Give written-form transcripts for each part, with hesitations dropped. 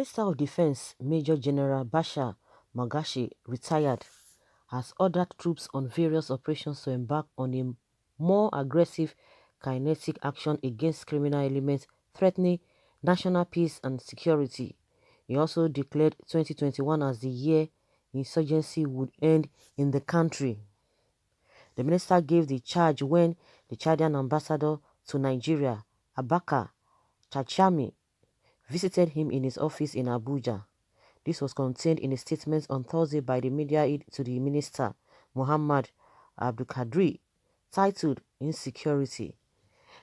Minister of Defense, Major General Bashar Magashi, retired, has ordered troops on various operations to embark on a more aggressive kinetic action against criminal elements threatening national peace and security. He also declared 2021 as the year insurgency would end in the country. The minister gave the charge when the Chadian ambassador to Nigeria, Abaka Chachami, visited him in his office in Abuja. This was contained in a statement on Thursday by the media aide to the minister, Muhammad Abdulkadri, titled Insecurity.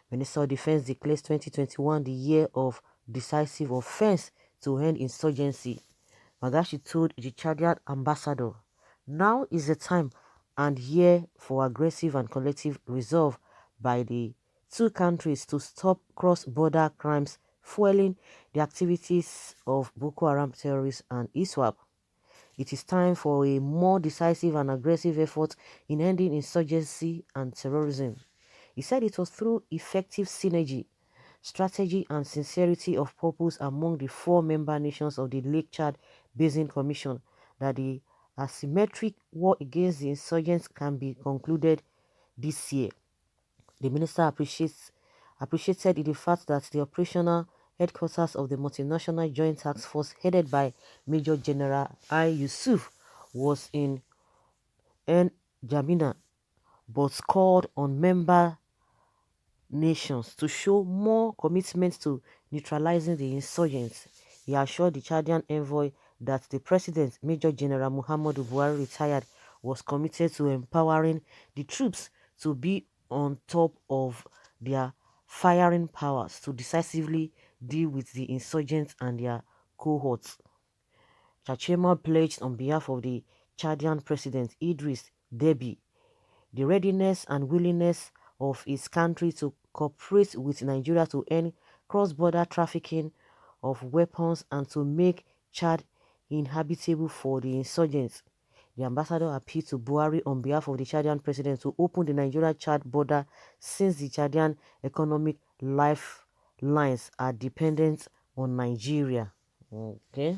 Minister of Defense declares 2021 the year of decisive offense to end insurgency. Magashi told the Chadian ambassador, "Now is the time and year for aggressive and collective resolve by the two countries to stop cross-border crimes fueling the activities of Boko Haram terrorists and ISWAP. It is time for a more decisive and aggressive effort in ending insurgency and terrorism." He said it was through effective synergy, strategy and sincerity of purpose among the four member nations of the Lake Chad Basin Commission that the asymmetric war against the insurgents can be concluded this year. The minister appreciated the fact that the operational headquarters of the multinational joint task force headed by Major General I. Yusuf was in N'Djamena, but called on member nations to show more commitment to neutralizing the insurgents. He assured the Chadian envoy that the president, Major General Muhammadu Buhari, retired, was committed to empowering the troops to be on top of their firing powers to decisively deal with the insurgents and their cohorts. Chachema pledged on behalf of the Chadian president, Idris Deby, the readiness and willingness of his country to cooperate with Nigeria to end cross-border trafficking of weapons and to make Chad inhabitable for the insurgents. The ambassador appealed to Buhari on behalf of the Chadian president to open the Nigeria-Chad border since the Chadian economic lifelines are dependent on Nigeria. Okay.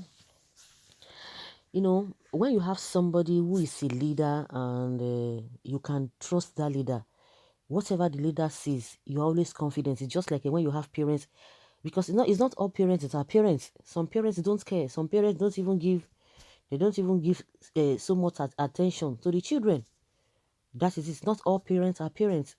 You know, when you have somebody who is a leader and you can trust that leader, whatever the leader says, you're always confident. It's just like when you have parents, because it's not all parents that are parents. Some parents don't care. Some parents don't even give so much attention to the children. That is, it's not all parents are parents,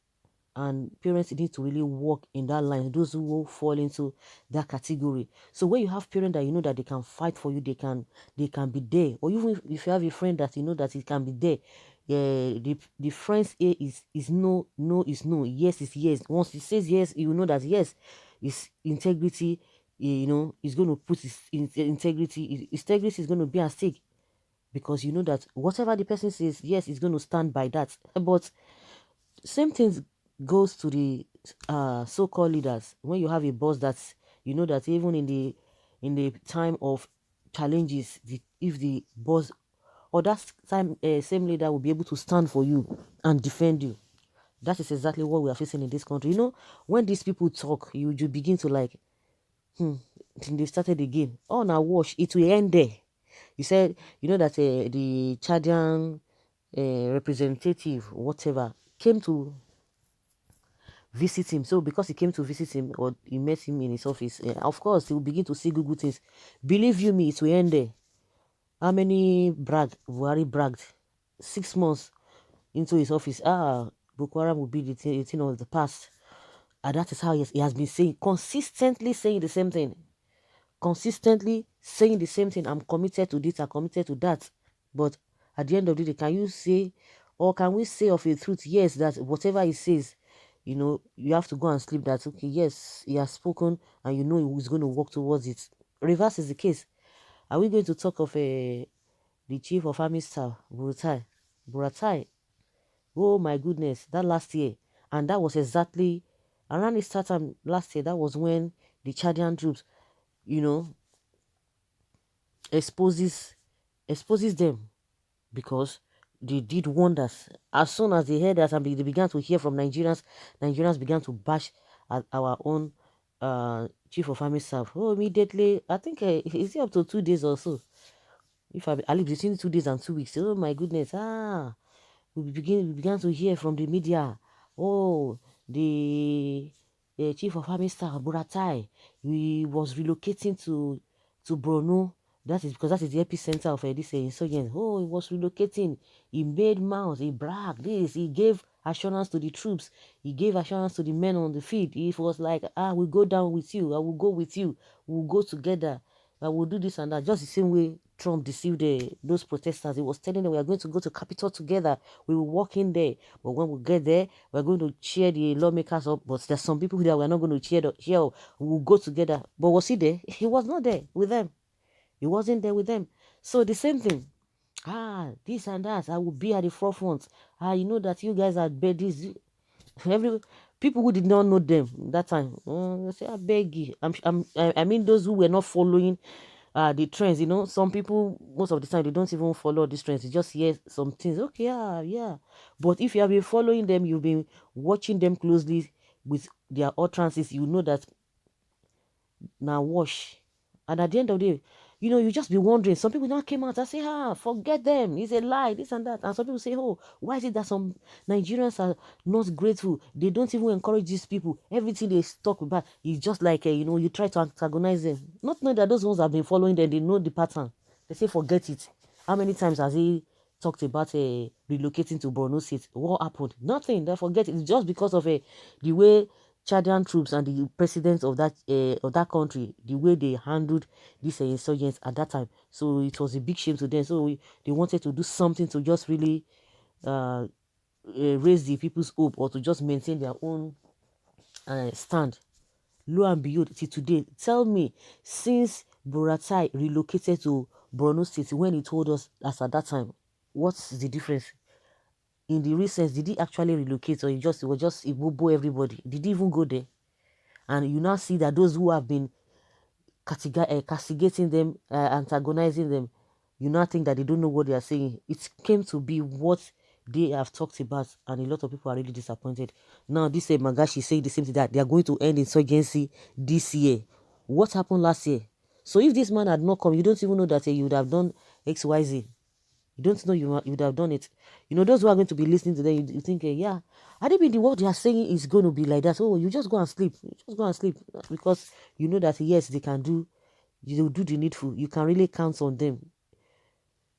and parents need to really work in that line. Those who will fall into that category. So when you have parents that you know that they can fight for you, they can be there. Or even if you have a friend that you know that it can be there, the friend's A is no, no is no, yes is yes. Once he says yes, you know that yes is integrity. You know, is going to put his integrity. His integrity is going to be at stake, because you know that whatever the person says, yes, is going to stand by that. But same thing goes to the so-called leaders. When you have a boss that's, you know that even in the time of challenges, if the boss or that same leader will be able to stand for you and defend you. That is exactly what we are facing in this country. You know, when these people talk, you begin to like, they started again. Oh, now watch, it will end there. You said, you know that the Chadian representative, whatever, came to visit him. So because he came to visit him, or he met him in his office, of course, he will begin to see good things. Believe you me, it will end there. How many Buhari bragged 6 months into his office? Boko Haram will be the thing of the past. And that is how he has been saying, consistently saying the same thing. Consistently saying the same thing. I'm committed to this, I'm committed to that. But at the end of the day, can you say, or can we say of a truth, yes, that whatever he says, you know, you have to go and sleep that, okay, yes, he has spoken and you know he's going to work towards it. Reverse is the case. Are we going to talk of the chief of army staff, Buratai? Oh my goodness, that last year. And that was exactly around this time last year. That was when the Chadian troops, you know, exposes them, because they did wonders. As soon as they heard that and they began to hear from Nigerians began to bash at our own chief of army staff. Oh, immediately, I think it's up to 2 days or so. If I live between 2 days and 2 weeks, oh my goodness, we began to hear from the media. Oh, the chief of army staff Buratai, he was relocating to Borno. That is because that is the epicenter of this insurgent. Oh, he was relocating. He made mounds. He bragged this. He gave assurance to the troops. He gave assurance to the men on the field. He was like, we'll go down with you. I will go with you. We'll go together. I will do this and that. Just the same way Trump deceived those protesters. He was telling them we are going to go to Capitol together. We will walk in there. But when we get there, we're going to cheer the lawmakers up. But there's some people that we're not going to cheer up. We will go together. But was he there? He was not there with them. He wasn't there with them. So the same thing. This and that. I will be at the forefront. You know that you guys are bad. This every people who did not know them that time. They say, I beg you. I mean those who were not following the trends. You know, some people most of the time they don't even follow these trends. They just hear some things. Okay, yeah. But if you have been following them, you've been watching them closely with their utterances, you know that now wash. And at the end of the day, you know, you just be wondering. Some people now came out and say, forget them. It's a lie, this and that. And some people say, oh, why is it that some Nigerians are not grateful? They don't even encourage these people. Everything they talk about is just like, you try to antagonize them. Not knowing that those ones have been following them, they know the pattern. They say, forget it. How many times has he talked about relocating to Borno State? What happened? Nothing. They forget it. It's just because of the way Chadian troops and the president of that country, the way they handled these insurgents at that time. So it was a big shame to them. So they wanted to do something to just really raise the people's hope or to just maintain their own stand. Lo and behold, till today, tell me, since Buratai relocated to Borno State, when he told us as at that time, what's the difference? In the recent, did he actually relocate or he was just Ibobo everybody? Did he even go there? And you now see that those who have been castigating them, antagonizing them, you now think that they don't know what they are saying. It came to be what they have talked about, and a lot of people are really disappointed. Now, this Magashi saying the same thing, that they are going to end insurgency this year. What happened last year? So if this man had not come, you don't even know that you would have done XYZ. You don't know you would have done it. You know, those who are going to be listening to them, you think, yeah, I don't mean what they are saying is going to be like that. Oh, you just go and sleep. You just go and sleep. Because you know that, yes, they can do, they'll do the needful. You can really count on them.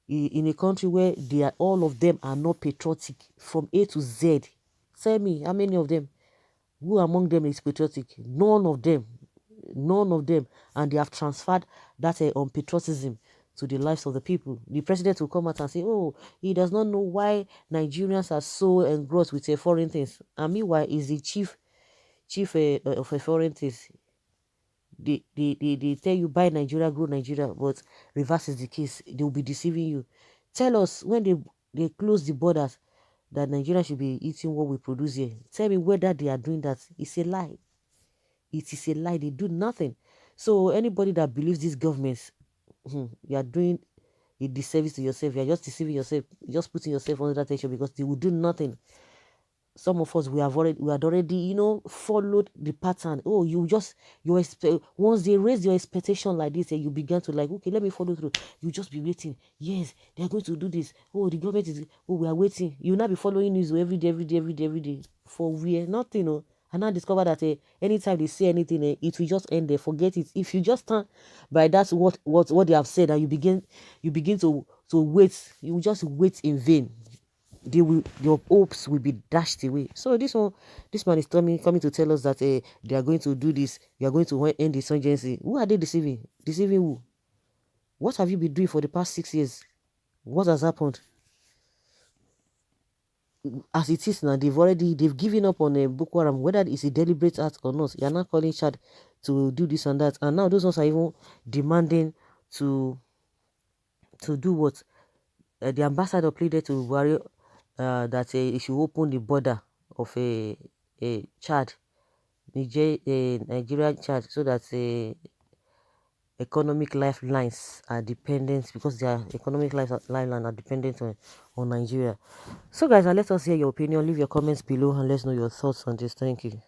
In a country where all of them are not patriotic from A to Z. Tell me, how many of them? Who among them is patriotic? None of them. None of them. And they have transferred that patriotism to the lives of the people. The president will come out and say, oh, he does not know why Nigerians are so engrossed with foreign things. And meanwhile, he's the chief of foreign things. They tell you buy Nigeria, grow Nigeria, but reverse is the case. They will be deceiving you. Tell us when they close the borders that Nigeria should be eating what we produce here. Tell me whether they are doing that. It's a lie. It is a lie. They do nothing. So anybody that believes these governments, you are doing a disservice to yourself. You are just deceiving yourself. You're just putting yourself under that tension because they will do nothing. Some of us we had already followed the pattern. Oh, once they raise your expectation like this, and you begin to like, okay, let me follow through. You just be waiting. Yes, they are going to do this. Oh, the government is. Oh, we are waiting. You will not be following news every day. For we are nothing. And now discover that anytime they say anything, it will just end there. Forget it. If you just stand by that's what they have said, and you begin to wait, you will just wait in vain. Your hopes will be dashed away. So this man is coming to tell us that they are going to do this. You are going to end the insurgency. Who are they deceiving? Deceiving who? What have you been doing for the past 6 years? What has happened? As it is now, they've given up on Boko Haram, whether it's a deliberate act or not. You're not calling Chad to do this and that, and now those ones are even demanding to do what? The ambassador pleaded to Buhari that he should open the border of a Chad, Nigeria Chad, so that economic lifelines are dependent, because their economic lifelines are dependent on Nigeria. So guys, let us hear your opinion. Leave your comments below and let's know your thoughts on this. Thank you.